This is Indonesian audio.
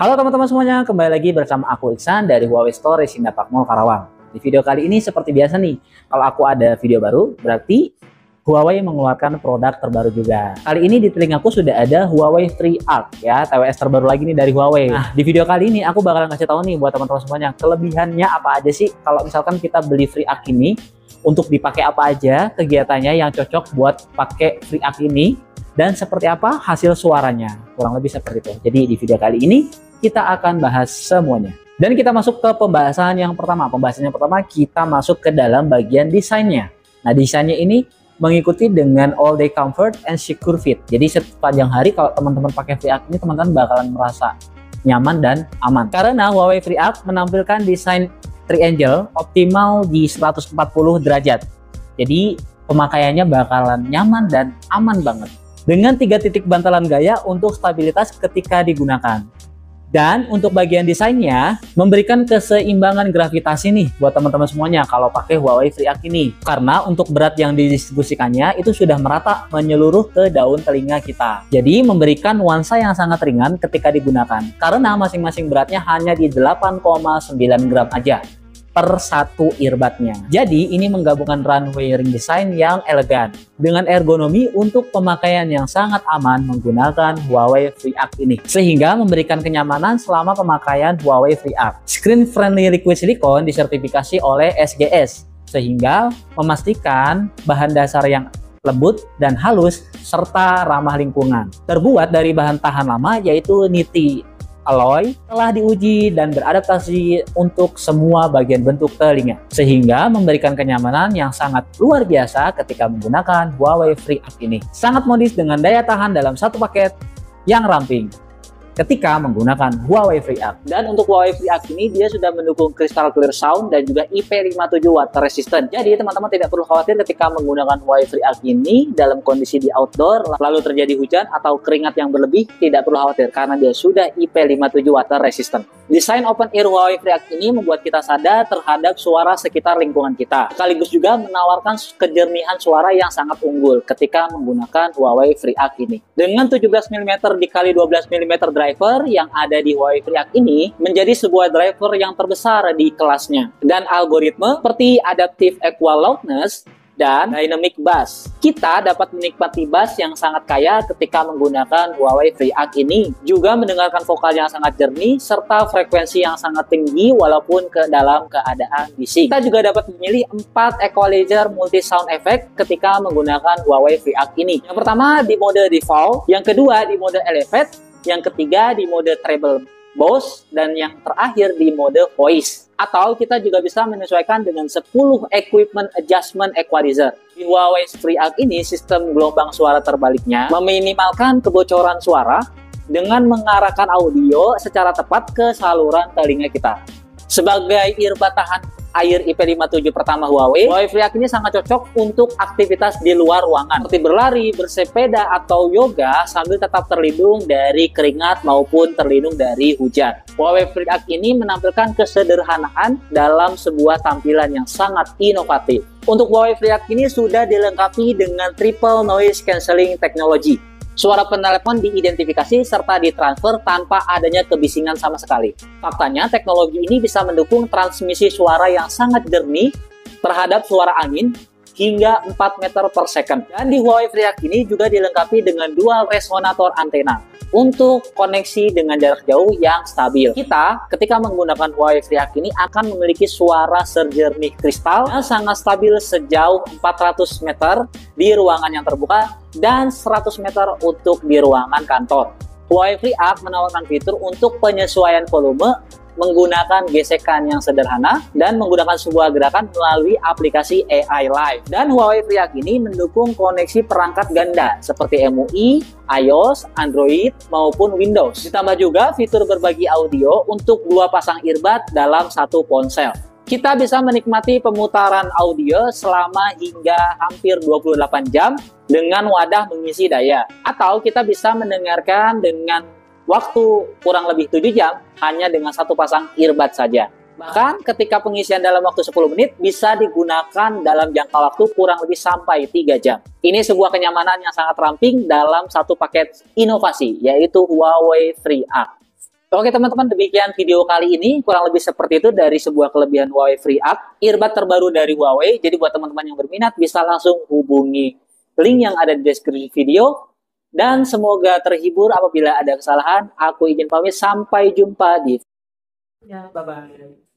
Halo teman-teman semuanya, kembali lagi bersama aku Iksan dari Huawei Store Resinda Park Mall Karawang. Di video kali ini seperti biasa nih, kalau aku ada video baru berarti Huawei mengeluarkan produk terbaru juga. Kali ini di telingaku sudah ada Huawei FreeArc ya, TWS terbaru lagi nih dari Huawei. Nah, di video kali ini aku bakalan kasih tahu nih buat teman-teman semuanya, kelebihannya apa aja sih kalau misalkan kita beli FreeArc ini, untuk dipakai apa aja, kegiatannya yang cocok buat pakai FreeArc ini, dan seperti apa hasil suaranya. Kurang lebih seperti itu. Jadi di video kali ini kita akan bahas semuanya. Dan kita masuk ke pembahasan yang pertama. Pembahasan yang pertama kita masuk ke dalam bagian desainnya. Nah, desainnya ini mengikuti dengan all day comfort and secure fit. Jadi sepanjang hari kalau teman-teman pakai FreeArc ini, teman-teman bakalan merasa nyaman dan aman. Karena Huawei FreeArc menampilkan desain triangle optimal di 140 derajat. Jadi pemakaiannya bakalan nyaman dan aman banget. Dengan 3 titik bantalan gaya untuk stabilitas ketika digunakan. Dan untuk bagian desainnya memberikan keseimbangan gravitasi nih buat teman-teman semuanya kalau pakai Huawei FreeArc ini. Karena untuk berat yang didistribusikannya itu sudah merata menyeluruh ke daun telinga kita. Jadi memberikan nuansa yang sangat ringan ketika digunakan. Karena masing-masing beratnya hanya di 8,9 gram aja per satu earbudnya. Jadi ini menggabungkan run wearing design yang elegan dengan ergonomi untuk pemakaian yang sangat aman menggunakan Huawei FreeArc ini, sehingga memberikan kenyamanan selama pemakaian Huawei FreeArc. Screen friendly liquid silicone disertifikasi oleh SGS, sehingga memastikan bahan dasar yang lembut dan halus serta ramah lingkungan. Terbuat dari bahan tahan lama yaitu niti alloy, telah diuji dan beradaptasi untuk semua bagian bentuk telinga, sehingga memberikan kenyamanan yang sangat luar biasa ketika menggunakan Huawei FreeArc ini. Sangat modis dengan daya tahan dalam satu paket yang ramping ketika menggunakan Huawei FreeArc. Dan untuk Huawei FreeArc ini dia sudah mendukung crystal clear sound dan juga IP57 water resistant. Jadi teman-teman tidak perlu khawatir ketika menggunakan Huawei FreeArc ini dalam kondisi di outdoor lalu terjadi hujan atau keringat yang berlebih, tidak perlu khawatir karena dia sudah IP57 water resistant. Desain open ear Huawei FreeArc ini membuat kita sadar terhadap suara sekitar lingkungan kita, sekaligus juga menawarkan kejernihan suara yang sangat unggul ketika menggunakan Huawei FreeArc ini. Dengan 17 mm x 12 mm driver yang ada di Huawei FreeArc ini menjadi sebuah driver yang terbesar di kelasnya, dan algoritma seperti adaptive equal loudness dan dynamic bass. Kita dapat menikmati bass yang sangat kaya ketika menggunakan Huawei FreeArc ini, juga mendengarkan vokal yang sangat jernih serta frekuensi yang sangat tinggi walaupun dalam keadaan bising. Kita juga dapat memilih 4 equalizer multi sound effect ketika menggunakan Huawei FreeArc ini. Yang pertama di mode default, yang kedua di mode elevate, yang ketiga di mode treble bass, dan yang terakhir di mode voice. Atau kita juga bisa menyesuaikan dengan 10 equipment adjustment equalizer. Di Huawei FreeArc ini sistem gelombang suara terbaliknya meminimalkan kebocoran suara dengan mengarahkan audio secara tepat ke saluran telinga kita. Sebagai earbud tahan air IP57 pertama Huawei FreeArc ini sangat cocok untuk aktivitas di luar ruangan seperti berlari, bersepeda, atau yoga sambil tetap terlindung dari keringat maupun terlindung dari hujan. Huawei FreeArc ini menampilkan kesederhanaan dalam sebuah tampilan yang sangat inovatif. Untuk Huawei FreeArc ini sudah dilengkapi dengan triple noise cancelling technology. Suara penelepon diidentifikasi serta ditransfer tanpa adanya kebisingan sama sekali. Faktanya, teknologi ini bisa mendukung transmisi suara yang sangat jernih terhadap suara angin hingga 4 meter per second. Dan di Huawei FreeArc ini juga dilengkapi dengan dual resonator antena untuk koneksi dengan jarak jauh yang stabil. Kita ketika menggunakan Huawei FreeArc ini akan memiliki suara sejernih kristal yang sangat stabil sejauh 400 meter di ruangan yang terbuka dan 100 meter untuk di ruangan kantor. Huawei FreeArc menawarkan fitur untuk penyesuaian volume menggunakan gesekan yang sederhana dan menggunakan sebuah gerakan melalui aplikasi AI Live. Dan Huawei FreeArc ini mendukung koneksi perangkat ganda seperti MUI, iOS, Android, maupun Windows. Ditambah juga fitur berbagi audio untuk 2 pasang earbud dalam satu ponsel. Kita bisa menikmati pemutaran audio selama hingga hampir 28 jam dengan wadah mengisi daya. Atau kita bisa mendengarkan dengan waktu kurang lebih 7 jam hanya dengan satu pasang earbud saja. Bahkan ketika pengisian dalam waktu 10 menit bisa digunakan dalam jangka waktu kurang lebih sampai 3 jam. Ini sebuah kenyamanan yang sangat ramping dalam satu paket inovasi, yaitu Huawei FreeArc. Oke teman-teman, demikian video kali ini. Kurang lebih seperti itu dari sebuah kelebihan Huawei FreeUp, earbud terbaru dari Huawei. Jadi buat teman-teman yang berminat bisa langsung hubungi link yang ada di deskripsi video. Dan semoga terhibur. Apabila ada kesalahan, aku izin pamit. Sampai jumpa di video. Ya, bye-bye.